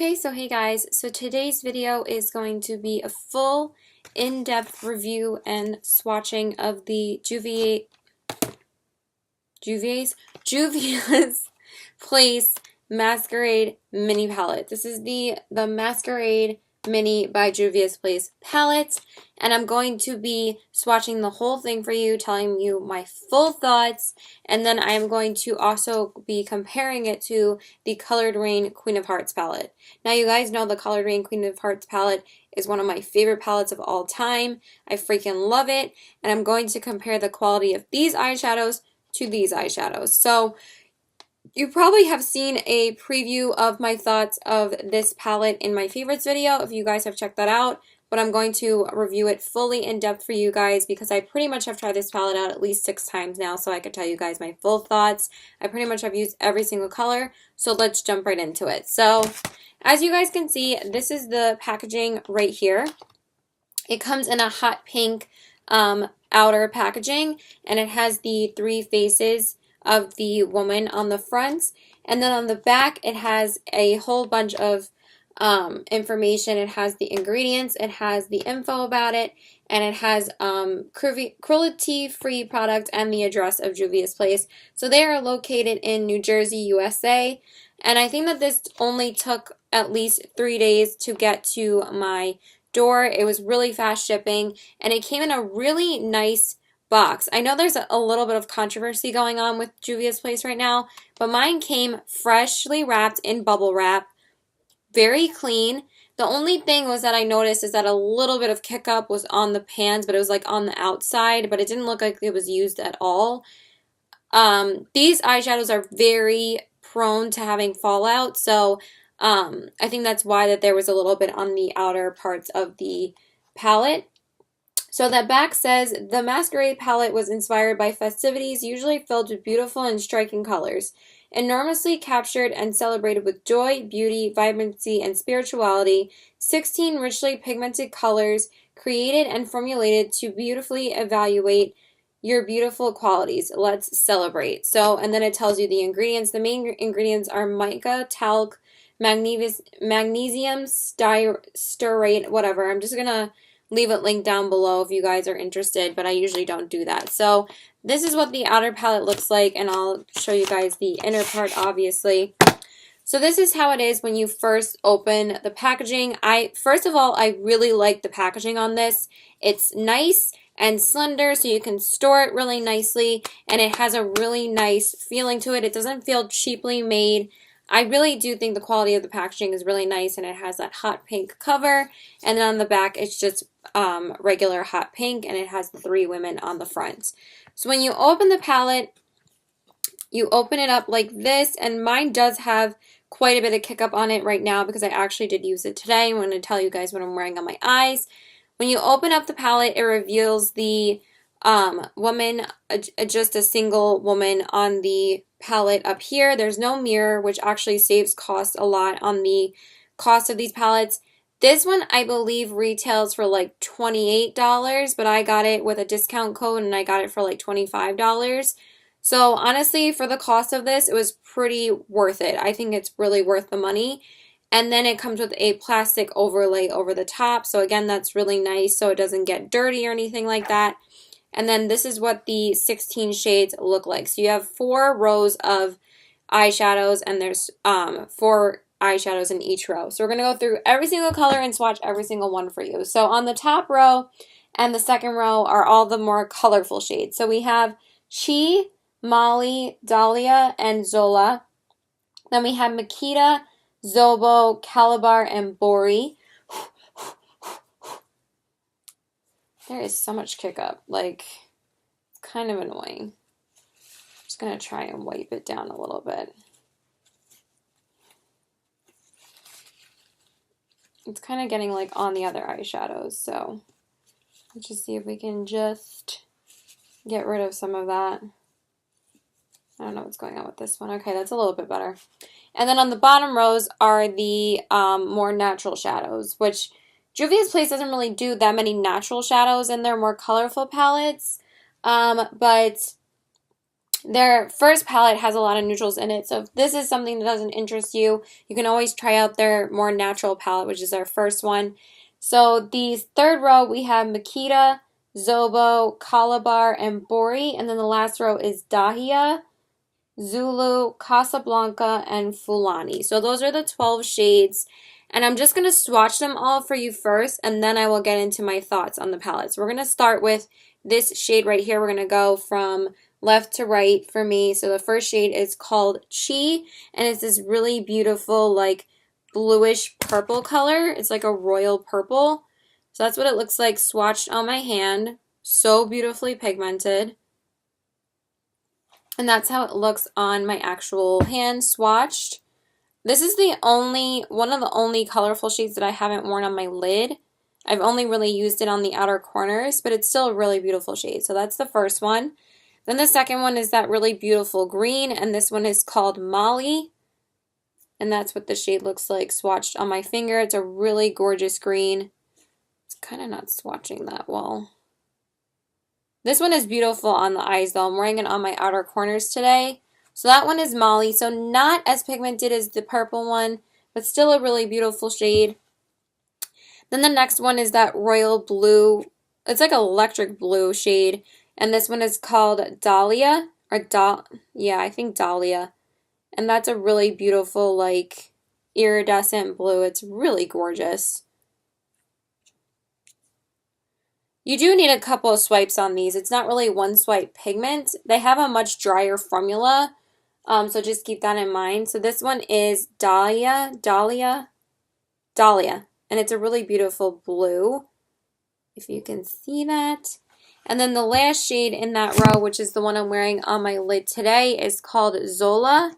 Okay, so hey guys, so today's video is going to be a full in-depth review and swatching of the Juvia's Place Masquerade Mini Palette. This is the Masquerade Mini by Juvia's Place palette, and I'm going to be swatching the whole thing for you, telling you my full thoughts, and then I am going to also be comparing it to the Colored Raine Queen of Hearts palette. Now you guys know the Colored Raine Queen of Hearts palette is one of my favorite palettes of all time. I freaking love it, and I'm going to compare the quality of these eyeshadows to these eyeshadows. So you probably have seen a preview of my thoughts of this palette in my favorites video if you guys have checked that out, but I'm going to review it fully in depth for you guys because I pretty much have tried this palette out at least 6 times now, so I could tell you guys my full thoughts. I pretty much have used every single color, so let's jump right into it. So as you guys can see, this is the packaging right here. It comes in a hot pink outer packaging, and it has the 3 faces of the woman on the front, and then on the back it has a whole bunch of information. It has the ingredients, it has the info about it, and it has cruelty-free product and the address of Juvia's Place. So they are located in New Jersey, USA, and I think that this only took at least 3 days to get to my door. It was really fast shipping, and it came in a really nice box. I know there's a little bit of controversy going on with Juvia's Place right now, but mine came freshly wrapped in bubble wrap, very clean. The only thing was that I noticed is that a little bit of kick up was on the pans, but it was like on the outside, but it didn't look like it was used at all. These eyeshadows are very prone to having fallout, so I think that's why that there was a little bit on the outer parts of the palette. So that back says, the Masquerade palette was inspired by festivities usually filled with beautiful and striking colors, enormously captured and celebrated with joy, beauty, vibrancy, and spirituality. 16 richly pigmented colors created and formulated to beautifully evaluate your beautiful qualities. Let's celebrate. So, and then it tells you the ingredients. The main ingredients are mica, talc, magnesium stearate, whatever. I'm just going to leave it linked down below if you guys are interested, but I usually don't do that. So this is what the outer palette looks like, and I'll show you guys the inner part, obviously. So this is how it is when you first open the packaging. First of all, I really like the packaging on this. It's nice and slender, so you can store it really nicely, and it has a really nice feeling to it. It doesn't feel cheaply made. I really do think the quality of the packaging is really nice, and it has that hot pink cover, and then on the back it's just regular hot pink, and it has the 3 women on the front. So when you open the palette, you open it up like this, and mine does have quite a bit of kick up on it right now because I actually did use it today. I'm going to tell you guys what I'm wearing on my eyes. When you open up the palette, it reveals the woman, just a single woman on the palette up here. There's no mirror, which actually saves cost a lot on the cost of these palettes. This one, I believe, retails for like $28, but I got it with a discount code and I got it for like $25. So honestly, for the cost of this, it was pretty worth it. I think it's really worth the money. And then it comes with a plastic overlay over the top. So again, that's really nice so it doesn't get dirty or anything like that. And then this is what the 16 shades look like. So you have 4 rows of eyeshadows, and there's 4 eyeshadows in each row. So we're going to go through every single color and swatch every single one for you. So on the top row and the second row are all the more colorful shades. So we have Chi, Molly, Dahlia, and Zola. Then we have Makita, Zobo, Calabar, and Bori. There is so much kick up, like, it's kind of annoying. I'm just going to try and wipe it down a little bit. It's kind of getting, like, on the other eyeshadows, so let's just see if we can just get rid of some of that. I don't know what's going on with this one. Okay, that's a little bit better. And then on the bottom rows are the more natural shadows, which Juvia's Place doesn't really do that many natural shadows in their more colorful palettes, but Their first palette has a lot of neutrals in it, so if this is something that doesn't interest you, you can always try out their more natural palette, which is their first one. So the third row, we have Makita, Zobo, Calabar, and Bori, and then the last row is Dahlia, Zulu, Casablanca, and Fulani. So those are the 12 shades, and I'm just going to swatch them all for you first, and then I will get into my thoughts on the palette. So we're going to start with this shade right here. We're going to go from left to right for me. So the first shade is called Chi, and it's this really beautiful, like, bluish purple color. It's like a royal purple. So that's what it looks like swatched on my hand. So beautifully pigmented. And that's how it looks on my actual hand swatched. This is one of the only colorful shades that I haven't worn on my lid. I've only really used it on the outer corners, but it's still a really beautiful shade. So that's the first one. Then the second one is that really beautiful green, and this one is called Molly. And that's what the shade looks like swatched on my finger. It's a really gorgeous green. It's kind of not swatching that well. This one is beautiful on the eyes though. I'm wearing it on my outer corners today. So that one is Molly. So not as pigmented as the purple one, but still a really beautiful shade. Then the next one is that royal blue. It's like an electric blue shade. And this one is called Dahlia. Yeah, I think Dahlia. And that's a really beautiful, like, iridescent blue. It's really gorgeous. You do need a couple of swipes on these. It's not really one swipe pigment. They have a much drier formula, so just keep that in mind. So this one is Dahlia, and it's a really beautiful blue, if you can see that. And then the last shade in that row, which is the one I'm wearing on my lid today, is called Zola,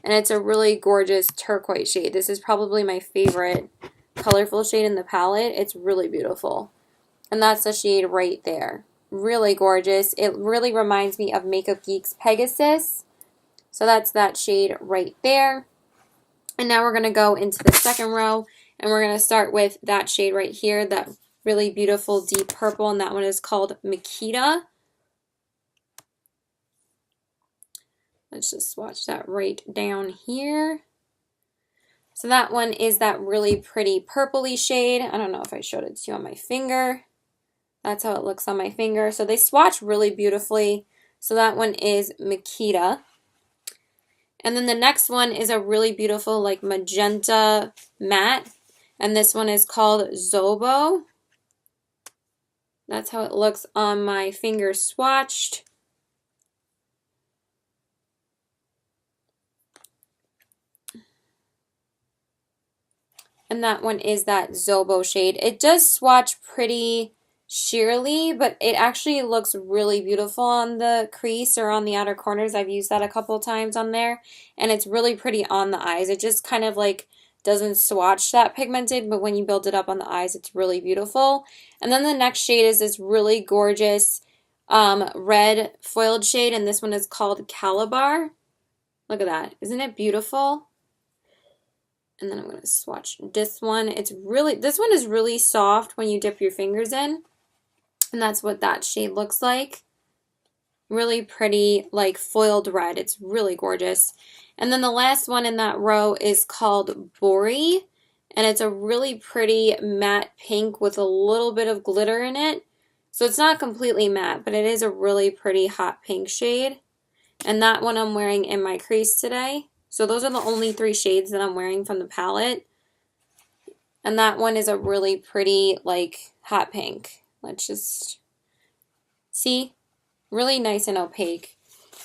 and it's a really gorgeous turquoise shade. This is probably my favorite colorful shade in the palette. It's really beautiful. And that's the shade right there. Really gorgeous. It really reminds me of Makeup Geek's Pegasus. So that's that shade right there. And now we're going to go into the second row, and we're going to start with that shade right here, that really beautiful deep purple, and that one is called Makita. Let's just swatch that right down here. So that one is that really pretty purpley shade. I don't know if I showed it to you on my finger. That's how it looks on my finger. So they swatch really beautifully. So that one is Makita. And then the next one is a really beautiful, like, magenta matte. And this one is called Zobo. That's how it looks on my finger swatched. And that one is that Zobo shade. It does swatch pretty sheerly, but it actually looks really beautiful on the crease or on the outer corners. I've used that a couple times on there, and it's really pretty on the eyes. It just kind of like doesn't swatch that pigmented, but when you build it up on the eyes, it's really beautiful. And then the next shade is this really gorgeous red foiled shade, and this one is called Calabar. Look at that. Isn't it beautiful? And then I'm going to swatch this one. This one is really soft when you dip your fingers in. And that's what that shade looks like. Really pretty, like, foiled red. It's really gorgeous. And then the last one in that row is called Bori. And it's a really pretty matte pink with a little bit of glitter in it. So it's not completely matte, but it is a really pretty hot pink shade. And that one I'm wearing in my crease today. So those are the only 3 shades that I'm wearing from the palette. And that one is a really pretty, like, hot pink. Let's just see. Really nice and opaque.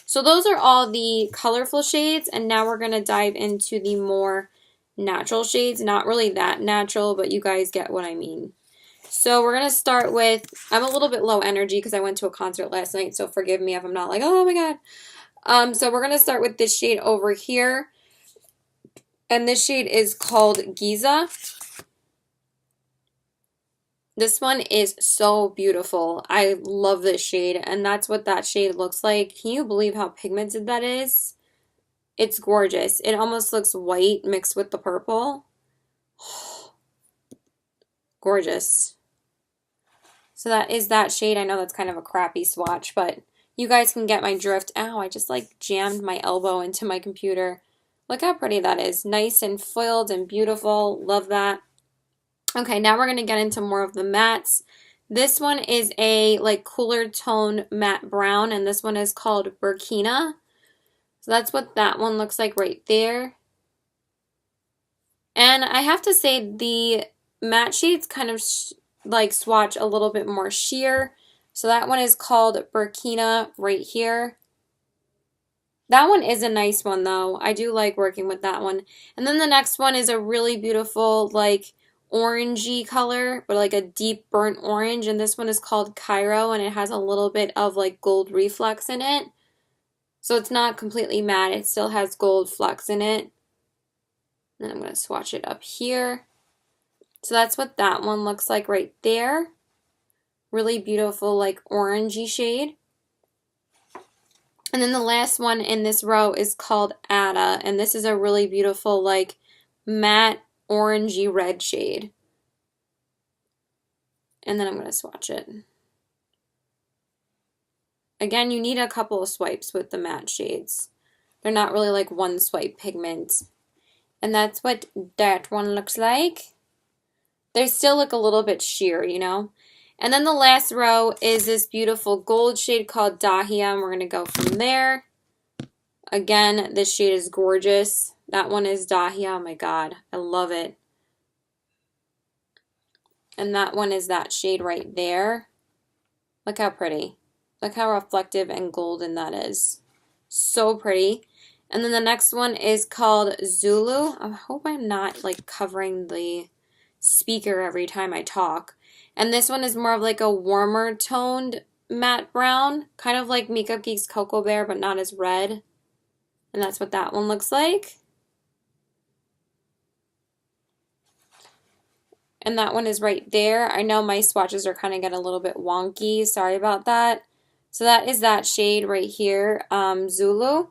So those are all the colorful shades, and now we're going to dive into the more natural shades. Not really that natural, but you guys get what I mean. So we're going to start with, I'm a little bit low energy because I went to a concert last night, so forgive me if I'm not like, oh my god. So we're going to start with this shade over here, and this shade is called Giza. This one is so beautiful. I love this shade, and that's what that shade looks like. Can you believe how pigmented that is? It's gorgeous. It almost looks white mixed with the purple. Gorgeous. So that is that shade. I know that's kind of a crappy swatch, but you guys can get my drift. Ow, I just like jammed my elbow into my computer. Look how pretty that is. Nice and foiled and beautiful. Love that. Okay, now we're going to get into more of the mattes. This one is a like cooler tone matte brown, and this one is called Burkina. So that's what that one looks like right there. And I have to say the matte shades kind of like swatch a little bit more sheer. So that one is called Burkina right here. That one is a nice one though. I do like working with that one. And then the next one is a really beautiful like orangey color, but like a deep burnt orange. And this one is called Cairo, and it has a little bit of like gold reflex in it. So it's not completely matte. It still has gold flecks in it. And I'm going to swatch it up here. So that's what that one looks like right there. Really beautiful like orangey shade. And then the last one in this row is called Ada, and this is a really beautiful like matte orangey red shade. And then I'm going to swatch it. Again, you need a couple of swipes with the matte shades. They're not really like one swipe pigment. And that's what that one looks like. They still look a little bit sheer, you know. And then the last row is this beautiful gold shade called Dahlia, and we're going to go from there. Again, this shade is gorgeous. That one is Dahlia. Oh my god, I love it. And that one is that shade right there. Look how pretty. Look how reflective and golden that is. So pretty. And then the next one is called Zulu. I hope I'm not like covering the speaker every time I talk. And this one is more of like a warmer toned matte brown, kind of like Makeup Geek's Cocoa Bear, but not as red. And that's what that one looks like. And that one is right there. I know my swatches are kind of getting a little bit wonky. Sorry about that. So that is that shade right here, Zulu.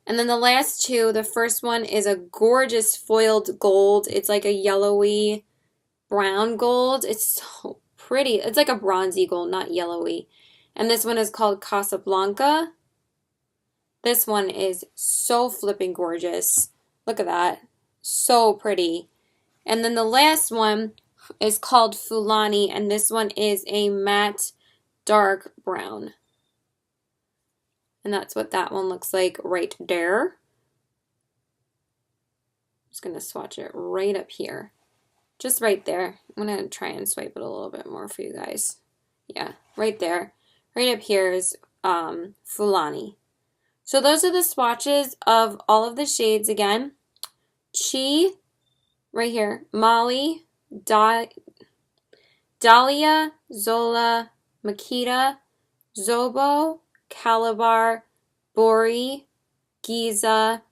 And then the last two, the first one is a gorgeous foiled gold. It's like a yellowy brown gold. It's so pretty. It's like a bronzy gold, not yellowy. And this one is called Casablanca. This one is so flipping gorgeous. Look at that. So pretty. And then the last one is called Fulani, and this one is a matte dark brown. And that's what that one looks like right there. I'm just going to swatch it right up here. Just right there. I'm going to try and swipe it a little bit more for you guys. Yeah, right there. Right up here is Fulani. So those are the swatches of all of the shades again. Chi, right here. Molly, Dahlia, Zola, Makita, Zobo, Calabar, Bori, Giza,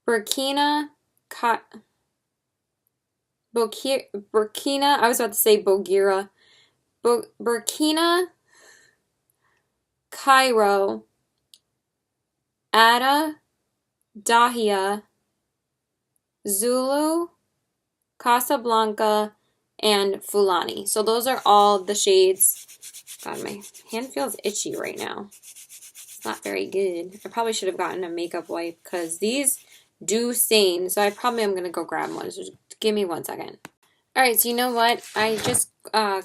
Burkina, Burkina, I was about to say Bogira, Burkina, Cairo, Ada, Dahlia, Zulu, Casablanca, and Fulani. So those are all the shades. God, my hand feels itchy right now. It's not very good. I probably should have gotten a makeup wipe because these do stain. So I probably am going to go grab one. So just give me 1 second. Alright, so you know what? I just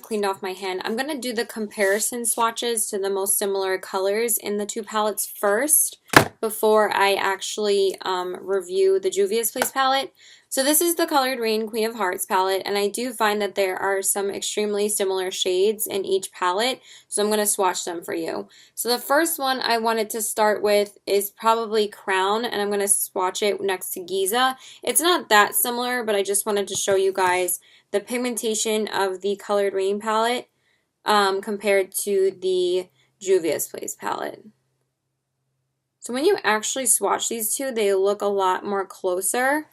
cleaned off my hand. I'm going to do the comparison swatches to the most similar colors in the two palettes first before I actually review the Juvia's Place palette. So this is the Colored Raine Queen of Hearts palette, and I do find that there are some extremely similar shades in each palette, so I'm going to swatch them for you. So the first one I wanted to start with is probably Crown, and I'm going to swatch it next to Giza. It's not that similar, but I just wanted to show you guys the pigmentation of the Colored Raine palette compared to the Juvia's Place palette. So when you actually swatch these two, they look a lot more closer,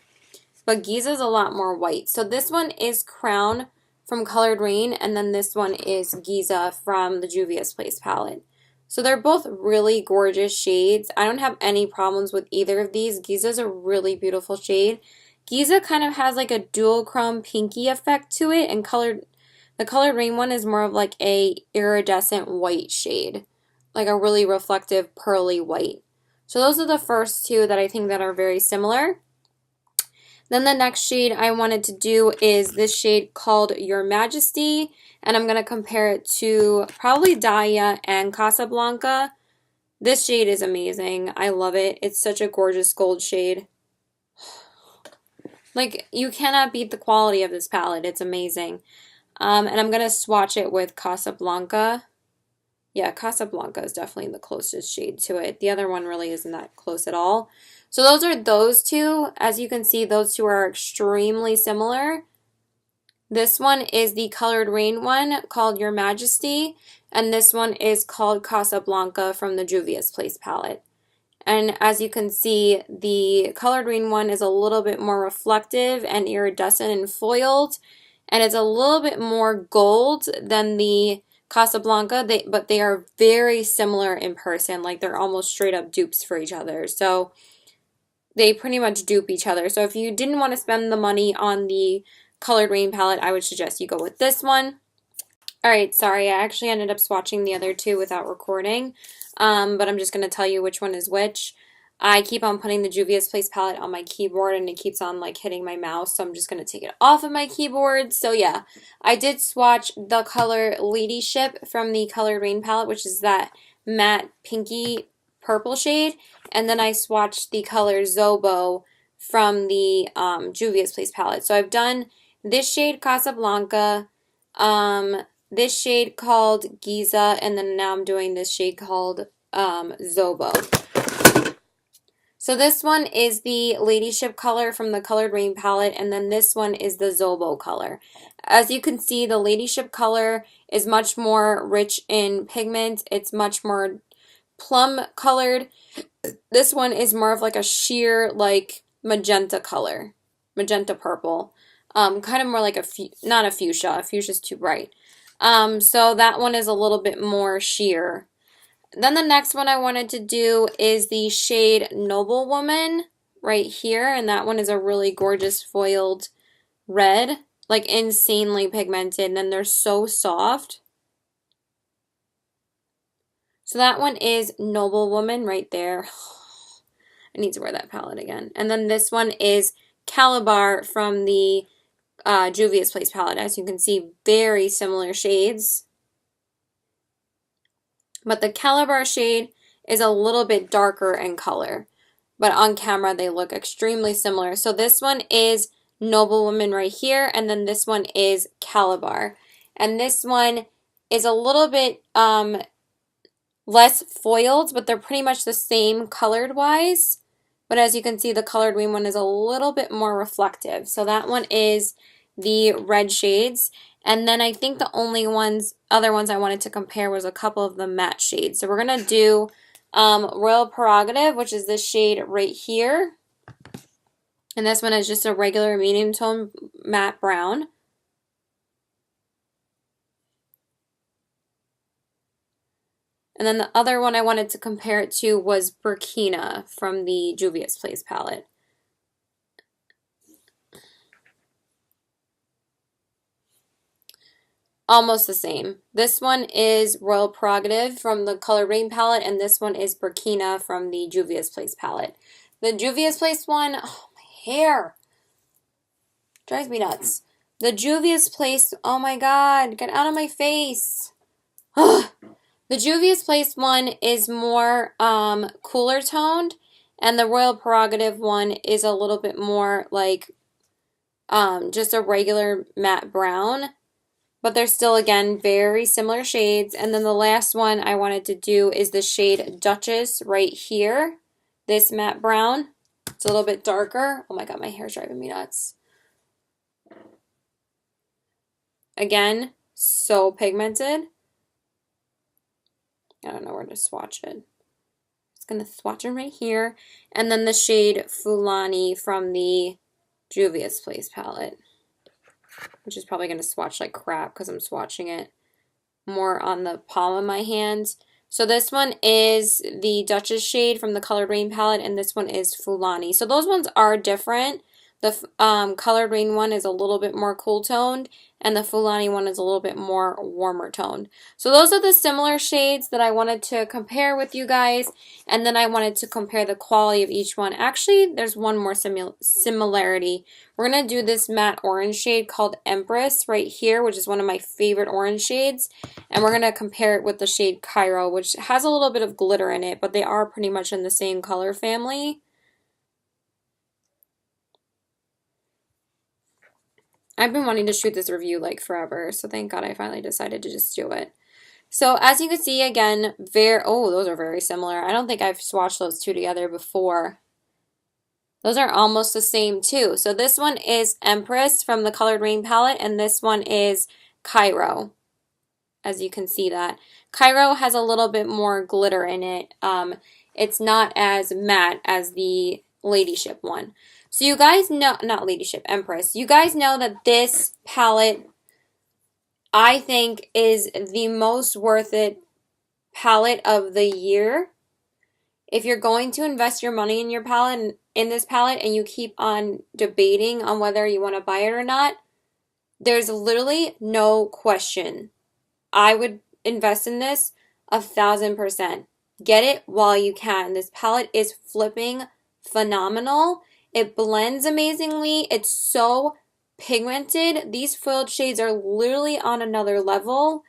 but Giza's a lot more white. So this one is Crown from Colored Raine, and then this one is Giza from the Juvia's Place palette. So they're both really gorgeous shades. I don't have any problems with either of these. Giza's a really beautiful shade. Giza kind of has like a dual chrome pinky effect to it, and The Colored Raine one is more of like a iridescent white shade, like a really reflective pearly white. So those are the first two that I think that are very similar. Then the next shade I wanted to do is this shade called Your Majesty, and I'm going to compare it to probably Dahlia and Casablanca. This shade is amazing. I love it. It's such a gorgeous gold shade. Like, you cannot beat the quality of this palette. It's amazing. And I'm going to swatch it with Casablanca. Yeah, Casablanca is definitely the closest shade to it. The other one really isn't that close at all. So those are those two. As you can see, those two are extremely similar. This one is the Colored Raine one called Your Majesty, and this one is called Casablanca from the Juvia's Place palette. And as you can see, the Colored Raine one is a little bit more reflective and iridescent and foiled, and it's a little bit more gold than the Casablanca, but they are very similar in person. Like, they're almost straight up dupes for each other. So they pretty much dupe each other. So if you didn't want to spend the money on the Colored Raine palette, I would suggest you go with this one. Alright, sorry, I actually ended up swatching the other two without recording, but I'm just going to tell you which one is which. I keep on putting the Juvia's Place palette on my keyboard and it keeps on like hitting my mouse, so I'm just going to take it off of my keyboard. So yeah, I did swatch the color Ladyship from the Colored Raine palette, which is that matte pinky purple shade, and then I swatched the color Zobo from the Juvia's Place palette. So I've done this shade Casablanca, this shade called Giza, and then now I'm doing this shade called Zobo. So this one is the Ladyship color from the Colored Raine palette, and then this one is the Zobo color. As you can see, the Ladyship color is much more rich in pigment. It's much more plum colored. This one is more of like a sheer like magenta color, magenta purple. Kind of more like not a fuchsia. Fuchsia's too bright. So that one is a little bit more sheer. Then the next one I wanted to do is the shade Noble Woman right here, and that one is a really gorgeous foiled red, like insanely pigmented, and then they're so soft. So that one is Noble Woman right there. I need to wear that palette again. And then this one is Calabar from the Juvia's Place palette. As you can see, very similar shades. But the Calabar shade is a little bit darker in color. But on camera, they look extremely similar. So this one is Noble Woman right here. And then this one is Calabar. And this one is a little bit less foiled, but they're pretty much the same colored-wise. But as you can see, the Colored Raine one is a little bit more reflective. So that one is the red shades. And then I think the only other ones I wanted to compare was a couple of the matte shades. So we're going to do Royal Prerogative, which is this shade right here. And this one is just a regular medium tone matte brown. And then the other one I wanted to compare it to was Burkina from the Juvia's Place palette. Almost the same. This one is Royal Prerogative from the Colored Raine palette, and this one is Burkina from the Juvia's Place palette. The Juvia's Place one, oh, my hair drives me nuts. The Juvia's Place, oh my god, get out of my face. Ugh. The Juvia's Place one is more cooler toned, and the Royal Prerogative one is a little bit more like just a regular matte brown. But they're still, again, very similar shades. And then the last one I wanted to do is the shade Duchess right here. This matte brown. It's a little bit darker. Oh my god, my hair's driving me nuts. Again, so pigmented. I don't know where to swatch it. Just going to swatch it right here. And then the shade Fulani from the Juvia's Place palette, which is probably going to swatch like crap because I'm swatching it more on the palm of my hand. So this one is the Duchess shade from the Colored Raine palette, and this one is Fulani. So those ones are different, The Colored Raine one is a little bit more cool toned, and the Fulani one is a little bit more warmer toned. So those are the similar shades that I wanted to compare with you guys, and then I wanted to compare the quality of each one. Actually, there's one more similarity. We're going to do this matte orange shade called Empress right here, which is one of my favorite orange shades, and we're going to compare it with the shade Cairo, which has a little bit of glitter in it, but they are pretty much in the same color family. I've been wanting to shoot this review like forever, so thank God I finally decided to just do it. So as you can see, again, those are very similar. I don't think I've swatched those two together before. Those are almost the same too. So this one is Empress from the Colored Raine palette, and this one is Cairo, as you can see that. Cairo has a little bit more glitter in it. It's not as matte as the Ladyship one. So you guys know, not Ladyship, Empress. You guys know that this palette, I think, is the most worth it palette of the year. If you're going to invest your money in your palette, in this palette, and you keep on debating on whether you want to buy it or not, there's literally no question. I would invest in this 1,000%. Get it while you can. This palette is flipping phenomenal. It blends amazingly. It's so pigmented. These foiled shades are literally on another level,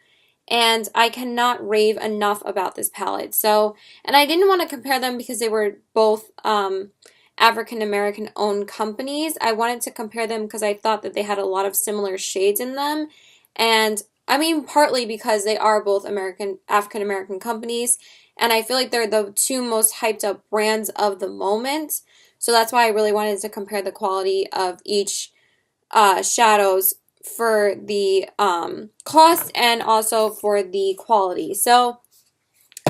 and I cannot rave enough about this palette. So, and I didn't want to compare them because they were both African American owned companies. I wanted to compare them because I thought that they had a lot of similar shades in them, and I mean partly because they are both African American companies, and I feel like they're the two most hyped up brands of the moment. So that's why I really wanted to compare the quality of each shadows for the cost and also for the quality. So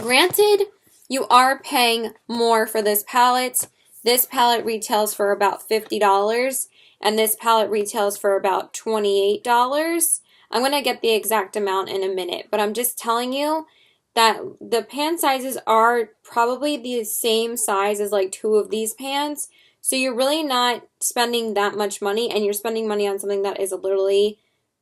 granted, you are paying more for this palette. This palette retails for about $50, and this palette retails for about $28. I'm going to get the exact amount in a minute, but I'm just telling you that the pan sizes are probably the same size as like two of these pans. So you're really not spending that much money, and you're spending money on something that is literally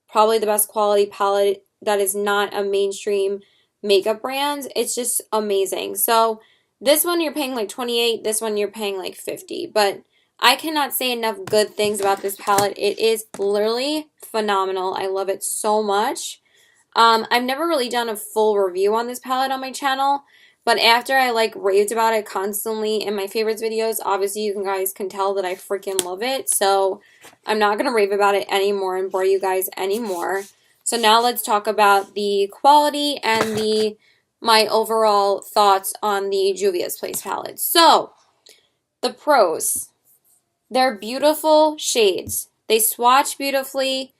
probably the best quality palette that is not a mainstream makeup brand. It's just amazing. So this one you're paying like $28, this one you're paying like $50. But I cannot say enough good things about this palette. It is literally phenomenal. I love it so much. I've never really done a full review on this palette on my channel, but after I like raved about it constantly in my favorites videos, obviously you guys can tell that I freaking love it. So I'm not going to rave about it anymore and bore you guys anymore. So now let's talk about the quality and my overall thoughts on the Juvia's Place palette. So the pros, they're beautiful shades. They swatch beautifully.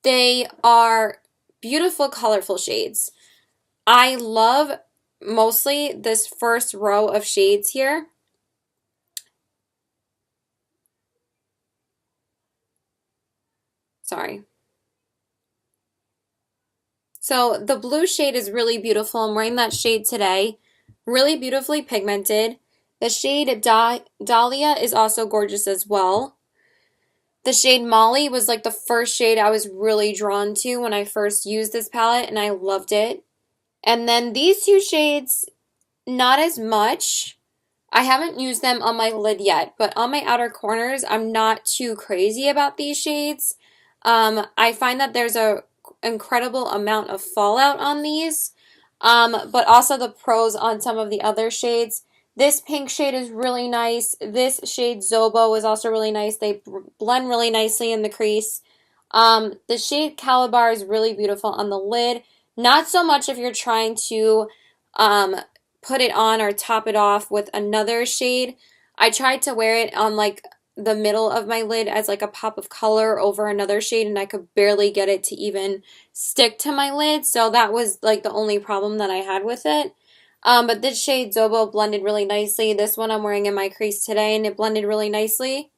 They are beautiful, colorful shades. I love mostly this first row of shades here. Sorry. So the blue shade is really beautiful. I'm wearing that shade today. Really beautifully pigmented. The shade Dahlia is also gorgeous as well. The shade Molly was like the first shade I was really drawn to when I first used this palette, and I loved it. And then these two shades, not as much. I haven't used them on my lid yet, but on my outer corners, I'm not too crazy about these shades. I find that there's a incredible amount of fallout on these, but also the pros on some of the other shades. This pink shade is really nice. This shade Zobo is also really nice. They blend really nicely in the crease. The shade Calabar is really beautiful on the lid. Not so much if you're trying to put it on or top it off with another shade. I tried to wear it on like the middle of my lid as like a pop of color over another shade, and I could barely get it to even stick to my lid. So that was like the only problem that I had with it. But this shade Zobo blended really nicely. This one I'm wearing in my crease today, and it blended really nicely.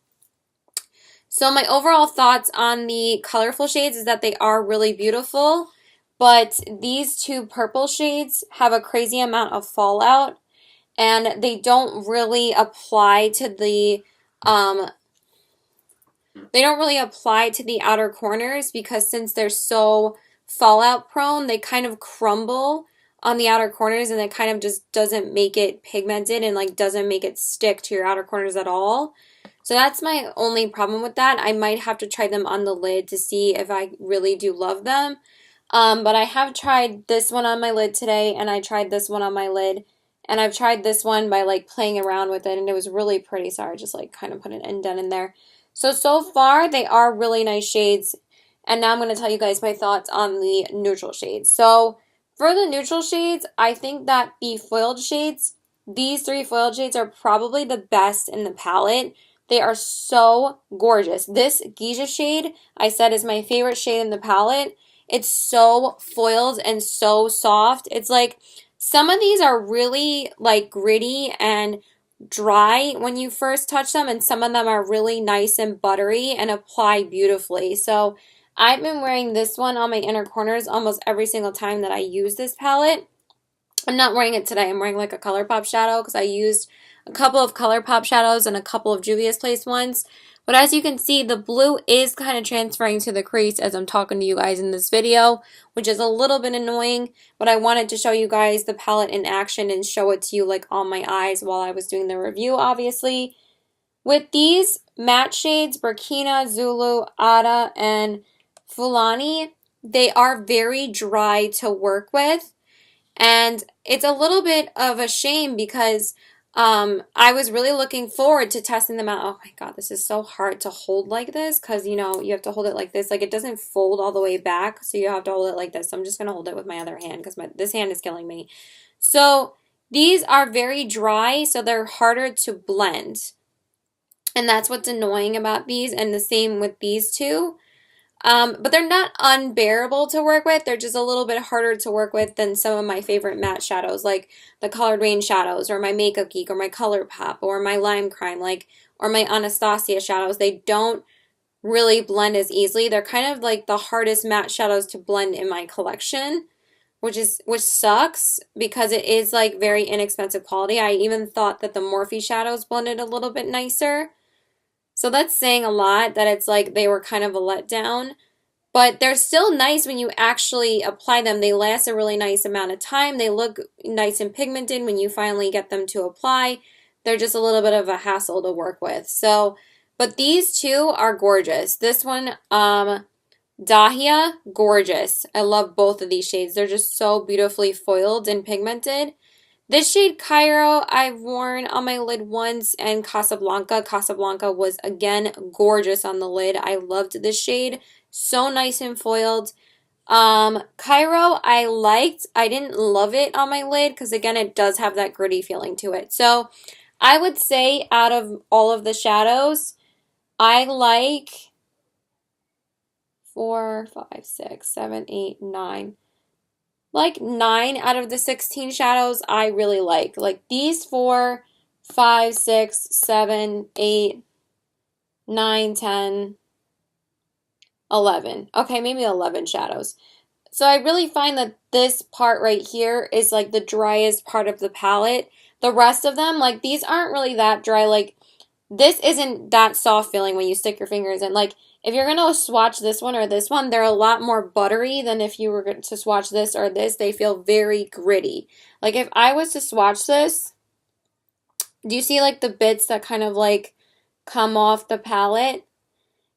So my overall thoughts on the colorful shades is that they are really beautiful, but these two purple shades have a crazy amount of fallout, and they don't really apply to the they don't really apply to the outer corners because since they're so fallout prone, they kind of crumble on the outer corners and it kind of just doesn't make it pigmented and like doesn't make it stick to your outer corners at all. So that's my only problem with that. I might have to try them on the lid to see if I really do love them. But I have tried this one on my lid today and I tried this one on my lid. And I've tried this one by like playing around with it and it was really pretty. Sorry, I just like kind of put an indent in there. So far they are really nice shades. And now I'm going to tell you guys my thoughts on the neutral shades. So for the neutral shades, I think that the foiled shades, these three foiled shades are probably the best in the palette. They are so gorgeous. This Geisha shade, I said, is my favorite shade in the palette. It's so foiled and so soft. It's like some of these are really like gritty and dry when you first touch them, and some of them are really nice and buttery and apply beautifully. So I've been wearing this one on my inner corners almost every single time that I use this palette. I'm not wearing it today. I'm wearing like a ColourPop shadow because I used a couple of ColourPop shadows and a couple of Juvia's Place ones. But as you can see, the blue is kind of transferring to the crease as I'm talking to you guys in this video, which is a little bit annoying. But I wanted to show you guys the palette in action and show it to you like on my eyes while I was doing the review, obviously. With these matte shades, Burkina, Zulu, Ada, and Fulani, they are very dry to work with. And it's a little bit of a shame because I was really looking forward to testing them out. Oh my God, this is so hard to hold like this because, you know, you have to hold it like this. Like it doesn't fold all the way back, so you have to hold it like this. So I'm just going to hold it with my other hand because this hand is killing me. So these are very dry, so they're harder to blend. And that's what's annoying about these, and the same with these two. But they're not unbearable to work with. They're just a little bit harder to work with than some of my favorite matte shadows, like the Colored Raine shadows, or my Makeup Geek, or my ColourPop, or my Lime Crime, or my Anastasia shadows. They don't really blend as easily. They're kind of like the hardest matte shadows to blend in my collection, which sucks because it is like very inexpensive quality. I even thought that the Morphe shadows blended a little bit nicer. So that's saying a lot that it's like they were kind of a letdown. But they're still nice when you actually apply them. They last a really nice amount of time. They look nice and pigmented when you finally get them to apply. They're just a little bit of a hassle to work with. So, but these two are gorgeous. This one, Dahlia, gorgeous. I love both of these shades. They're just so beautifully foiled and pigmented. This shade Cairo I've worn on my lid once, and Casablanca. Casablanca was again gorgeous on the lid. I loved this shade. So nice and foiled. Cairo I liked. I didn't love it on my lid because again it does have that gritty feeling to it. So I would say out of all of the shadows, I like 4, 5, 6, 7, 8, 9. Like 9 out of the 16 shadows I really like. Like these 4, 5, 6, 7, 8, 9, 10, 11. Okay, maybe 11 shadows. So I really find that this part right here is like the driest part of the palette. The rest of them, like these aren't really that dry. Like this isn't that soft feeling when you stick your fingers in. Like if you're going to swatch this one or this one, they're a lot more buttery than if you were to swatch this or this. They feel very gritty. Like if I was to swatch this, do you see like the bits that kind of like come off the palette?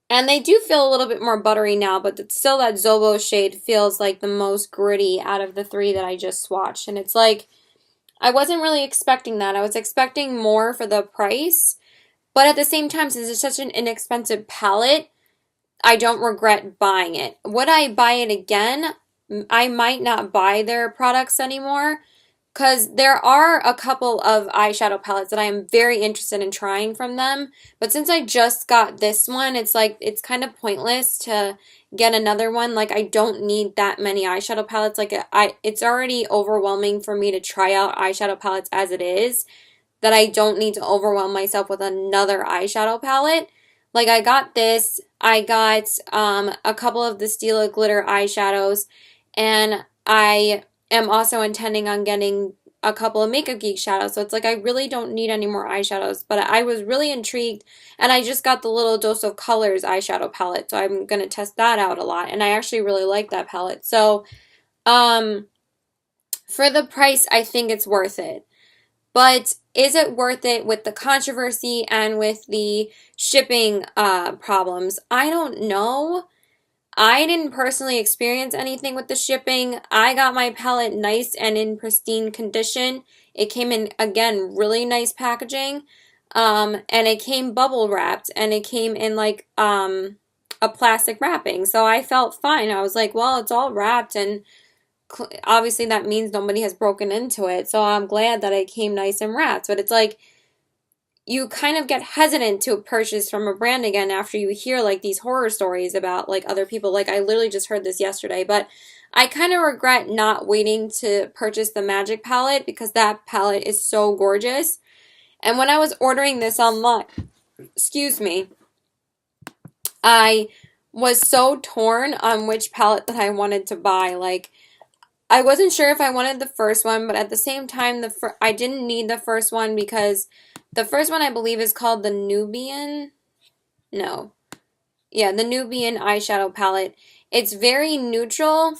And they do feel a little bit more buttery now, but still that Zobo shade feels like the most gritty out of the three that I just swatched. And it's like, I wasn't really expecting that. I was expecting more for the price. But at the same time, since it's such an inexpensive palette, I don't regret buying it. Would I buy it again? I might not buy their products anymore because there are a couple of eyeshadow palettes that I am very interested in trying from them. But since I just got this one, it's like it's kind of pointless to get another one. Like I don't need that many eyeshadow palettes. Like it's already overwhelming for me to try out eyeshadow palettes as it is, that I don't need to overwhelm myself with another eyeshadow palette. Like I got this, I got a couple of the Stila glitter eyeshadows, and I am also intending on getting a couple of Makeup Geek shadows. So it's like I really don't need any more eyeshadows. But I was really intrigued, and I just got the Little Dose of Colors eyeshadow palette. So I'm going to test that out a lot. And I actually really like that palette. So for the price, I think it's worth it. But is it worth it with the controversy and with the shipping problems? I don't know. I didn't personally experience anything with the shipping. I got my palette nice and in pristine condition. It came in, again, really nice packaging. And it came bubble wrapped, and it came in like a plastic wrapping. So I felt fine. I was like, well, it's all wrapped, and obviously that means nobody has broken into it. So I'm glad that it came nice and wrapped. But it's like, you kind of get hesitant to purchase from a brand again after you hear like these horror stories about like other people. Like I literally just heard this yesterday, but I kind of regret not waiting to purchase the Magic palette because that palette is so gorgeous. And when I was ordering this online, excuse me, I was so torn on which palette that I wanted to buy. Like, I wasn't sure if I wanted the first one, but at the same time, I didn't need the first one because the first one I believe is called the Nubian. No. Yeah, the Nubian eyeshadow palette. It's very neutral,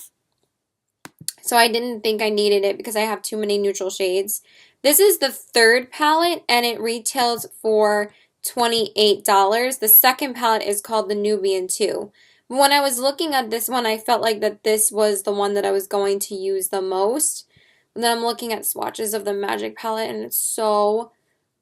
so I didn't think I needed it because I have too many neutral shades. This is the third palette, and it retails for $28. The second palette is called the Nubian 2. When I was looking at this one, I felt like that this was the one that I was going to use the most. And then I'm looking at swatches of the Magic palette, and it's so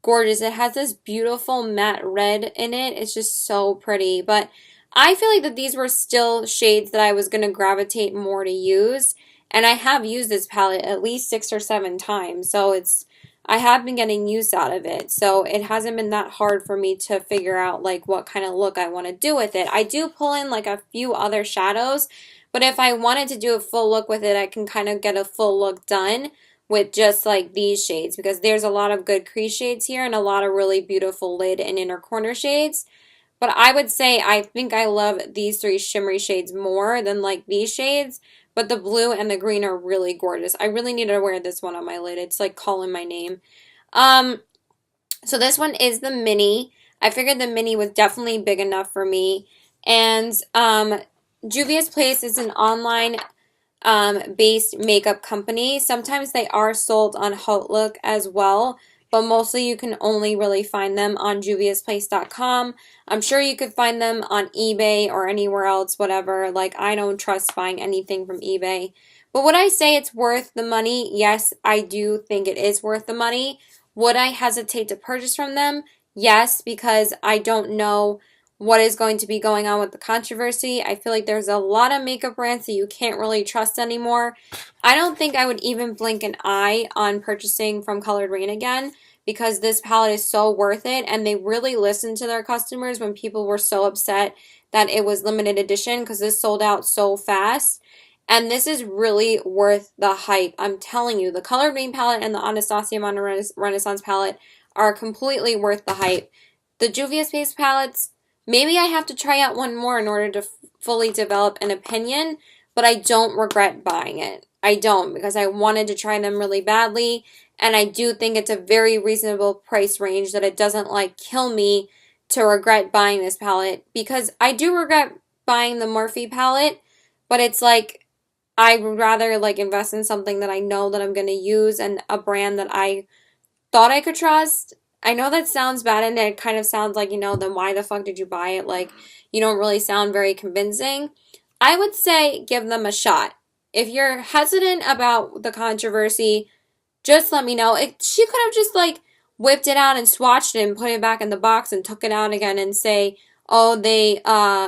gorgeous. It has this beautiful matte red in it. It's just so pretty. But I feel like that these were still shades that I was going to gravitate more to use. And I have used this palette at least 6 or 7 times. So I have been getting use out of it. So it hasn't been that hard for me to figure out like what kind of look I want to do with it. I do pull in like a few other shadows, but if I wanted to do a full look with it, I can kind of get a full look done with just like these shades because there's a lot of good crease shades here and a lot of really beautiful lid and inner corner shades. But I would say I think I love these 3 shimmery shades more than like these shades. But the blue and the green are really gorgeous. I really need to wear this one on my lid. It's like calling my name. So this one is the mini. I figured the mini was definitely big enough for me. And Juvia's Place is an online based makeup company. Sometimes they are sold on Outlook as well, but mostly you can only really find them on juviasplace.com. I'm sure you could find them on eBay or anywhere else, whatever. Like, I don't trust buying anything from eBay. But would I say it's worth the money? Yes, I do think it is worth the money. Would I hesitate to purchase from them? Yes, because I don't know what is going to be going on with the controversy. I feel like there's a lot of makeup brands that you can't really trust anymore. I don't think I would even blink an eye on purchasing from Colored Raine again because this palette is so worth it, and they really listened to their customers when people were so upset that it was limited edition because this sold out so fast. And this is really worth the hype. I'm telling you, the Colored Raine palette and the Anastasia Modern Renaissance palette are completely worth the hype. The Juvia Space palettes, maybe I have to try out one more in order to fully develop an opinion, but I don't regret buying it. I don't, because I wanted to try them really badly, and I do think it's a very reasonable price range that it doesn't like kill me to regret buying this palette, because I do regret buying the Morphe palette, but it's like I would rather like invest in something that I know that I'm going to use and a brand that I thought I could trust. I know that sounds bad, and it kind of sounds like, then why the fuck did you buy it? Like, you don't really sound very convincing. I would say give them a shot. If you're hesitant about the controversy, just let me know. She could have just like whipped it out and swatched it and put it back in the box and took it out again and say, oh,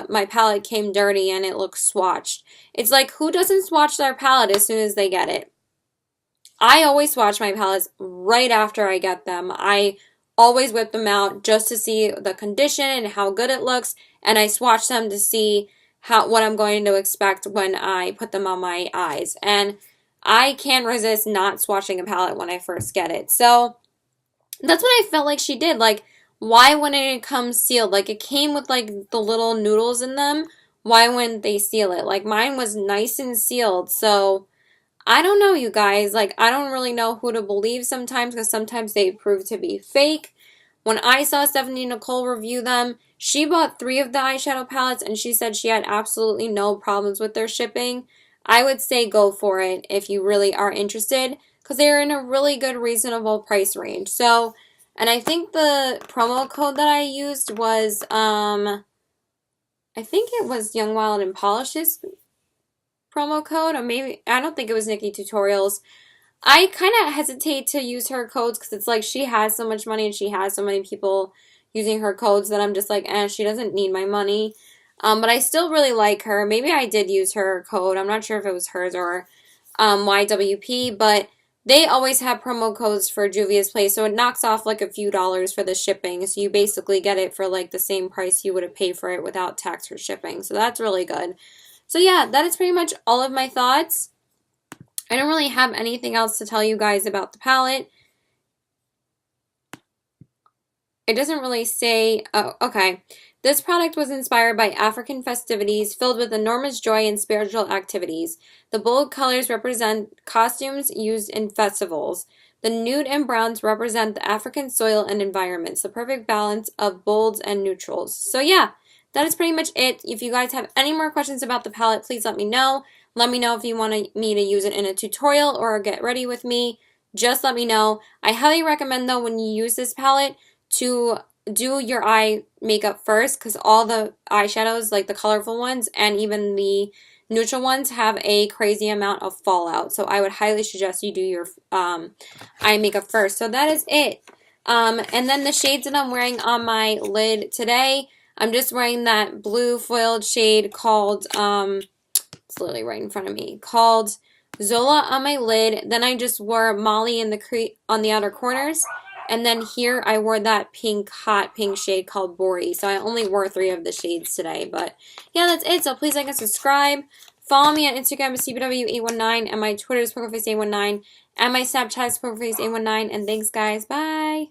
my palette came dirty and it looks swatched. It's like, who doesn't swatch their palette as soon as they get it? I always swatch my palettes right after I get them. I always whip them out just to see the condition and how good it looks, and I swatch them to see what I'm going to expect when I put them on my eyes. And I can't resist not swatching a palette when I first get it. So that's what I felt like she did. Like, why wouldn't it come sealed? Like, it came with like the little noodles in them. Why wouldn't they seal it? Like, mine was nice and sealed. So I don't know, you guys. Like, I don't really know who to believe sometimes because sometimes they prove to be fake. When I saw Stephanie Nicole review them, she bought 3 of the eyeshadow palettes and she said she had absolutely no problems with their shipping. I would say go for it if you really are interested because they're in a really good, reasonable price range. So, and I think the promo code that I used was, I think it was Young, Wild, and Polish's promo code, or maybe, I don't think it was Nikki Tutorials. I kind of hesitate to use her codes because it's like she has so much money and she has so many people using her codes that I'm just like, she doesn't need my money. But I still really like her. Maybe I did use her code. I'm not sure if it was hers or YWP, but they always have promo codes for Juvia's Place, so it knocks off like a few dollars for the shipping. So you basically get it for like the same price you would have paid for it without tax or shipping. So that's really good. So yeah, that is pretty much all of my thoughts. I don't really have anything else to tell you guys about the palette. It doesn't really say, oh, okay. This product was inspired by African festivities filled with enormous joy and spiritual activities. The bold colors represent costumes used in festivals. The nude and browns represent the African soil and environments, the perfect balance of bolds and neutrals. So yeah, that is pretty much it. If you guys have any more questions about the palette, please let me know. Let me know if you want me to use it in a tutorial or get ready with me. Just let me know. I highly recommend, though, when you use this palette to do your eye makeup first because all the eyeshadows, like the colorful ones and even the neutral ones, have a crazy amount of fallout. So I would highly suggest you do your eye makeup first. So that is it. And then the shades that I'm wearing on my lid today, I'm just wearing that blue foiled shade called, it's literally right in front of me, called Zola on my lid. Then I just wore Molly in the on the outer corners. And then here I wore that pink, hot pink shade called Bori. So I only wore 3 of the shades today. But yeah, that's it. So please like and subscribe. Follow me on Instagram at CBW819. And my Twitter is PokerFace819. And my Snapchat is PokerFace819. And thanks, guys. Bye.